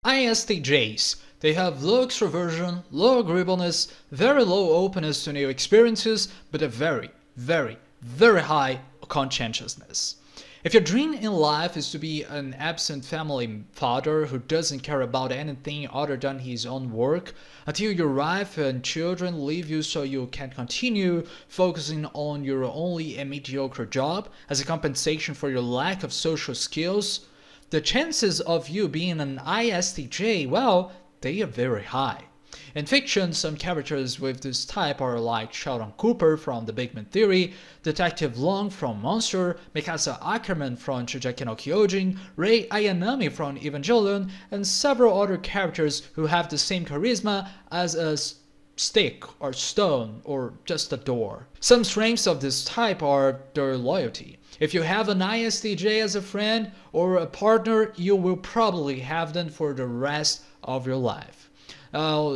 ISTJs. They have low extroversion, low agreeableness, very low openness to new experiences, but a very, very, very high conscientiousness. If your dream in life is to be an absent family father who doesn't care about anything other than his own work, until your wife and children leave you so you can continue focusing on your only a mediocre job as a compensation for your lack of social skills, the chances of you being an ISTJ, well, they are very high. In fiction, some characters with this type are like Sheldon Cooper from The Big Bang Theory, Detective Long from Monster, Mikasa Ackerman from Shingeki no Kyojin, Rei Ayanami from Evangelion, and several other characters who have the same charisma as a stick or stone or just a door. Some strengths of this type are their loyalty. If you have an ISTJ as a friend or a partner, you will probably have them for the rest of your life.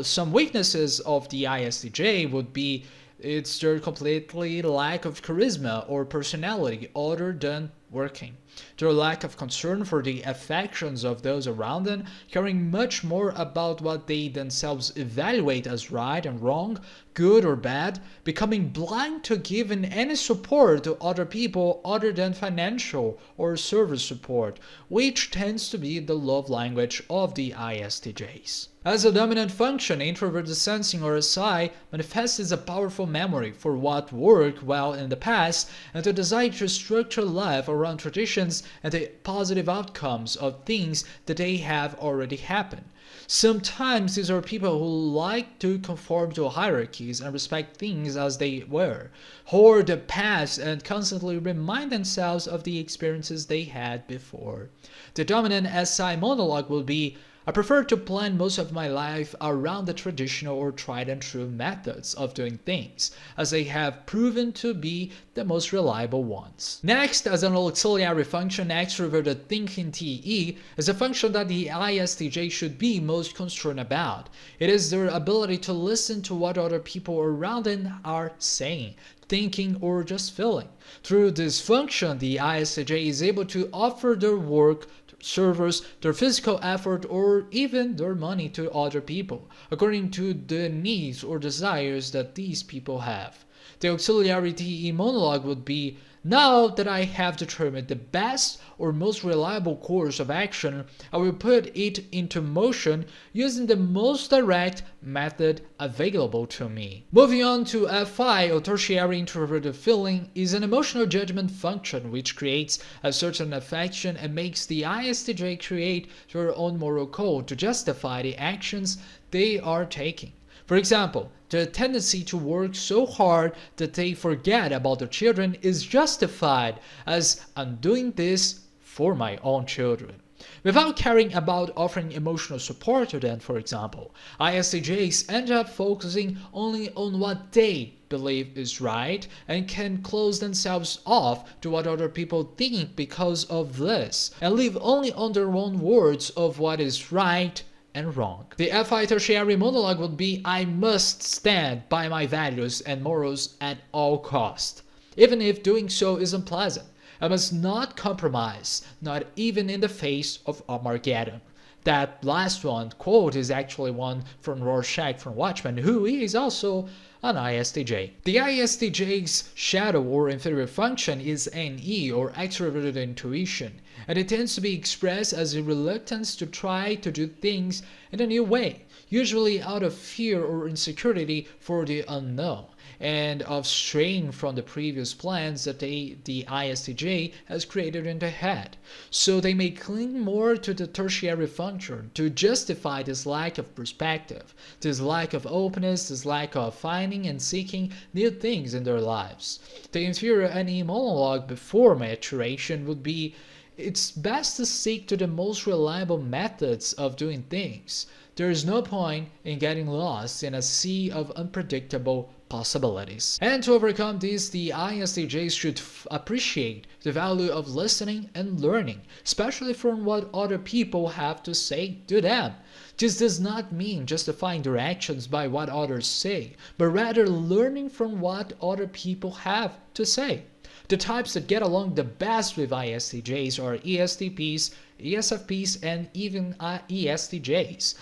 Some weaknesses of the ISTJ would be it's their completely lack of charisma or personality other than working. Their lack of concern for the affections of those around them, caring much more about what they themselves evaluate as right and wrong, good or bad, becoming blind to giving any support to other people other than financial or service support, which tends to be the love language of the ISTJs. As a dominant function, introverted sensing or SI manifests as a powerful memory for what worked well in the past and the desire to structure life around traditions and the positive outcomes of things that they have already happened. Sometimes these are people who like to conform to hierarchies and respect things as they were, hoard the past and constantly remind themselves of the experiences they had before. The dominant SI monologue will be, I prefer to plan most of my life around the traditional or tried and true methods of doing things, as they have proven to be the most reliable ones. Next, as an auxiliary function, extroverted thinking TE is a function that the ISTJ should be most concerned about. It is their ability to listen to what other people around them are saying, thinking, or just feeling. Through this function, the ISTJ is able to offer their work, servers, their physical effort, or even their money to other people, according to the needs or desires that these people have. The auxiliary TE monologue would be, now that I have determined the best or most reliable course of action, I will put it into motion using the most direct method available to me. Moving on to FI, or tertiary introverted feeling, is an emotional judgment function which creates a certain affection and makes the ISTJ create their own moral code to justify the actions they are taking. For example, the tendency to work so hard that they forget about their children is justified as I'm doing this for my own children. Without caring about offering emotional support to them, for example, ISTJs end up focusing only on what they believe is right and can close themselves off to what other people think because of this, and live only on their own words of what is right and wrong. The FI tertiary monologue would be, I must stand by my values and morals at all costs, even if doing so is unpleasant. I must not compromise, not even in the face of Armageddon. That last one quote is actually one from Rorschach from Watchmen, who is also an ISTJ. The ISTJ's shadow or inferior function is NE, or extroverted intuition, and it tends to be expressed as a reluctance to try to do things in a new way, usually out of fear or insecurity for the unknown, and of straying from the previous plans that the ISTJ has created in their head. So they may cling more to the tertiary function to justify this lack of perspective, this lack of openness, this lack of finding and seeking new things in their lives. The inferior NE monologue before maturation would be, it's best to seek to the most reliable methods of doing things. There is no point in getting lost in a sea of unpredictable possibilities. And to overcome this, the ISTJs should appreciate the value of listening and learning, especially from what other people have to say to them. This does not mean justifying their actions by what others say, but rather learning from what other people have to say. The types that get along the best with ISTJs are ESTPs, ESFPs, and even ESTJs.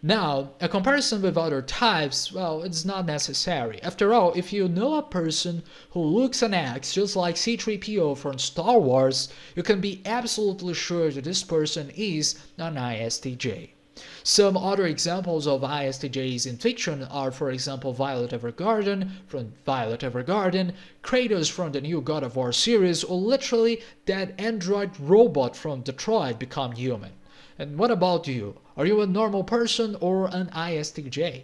Now, a comparison with other types, well, it's not necessary. After all, if you know a person who looks and acts just like C-3PO from Star Wars, you can be absolutely sure that this person is an ISTJ. Some other examples of ISTJs in fiction are, for example, Violet Evergarden from Violet Evergarden, Kratos from the new God of War series, or literally that android robot from Detroit Become Human. And what about you? Are you a normal person or an ISTJ?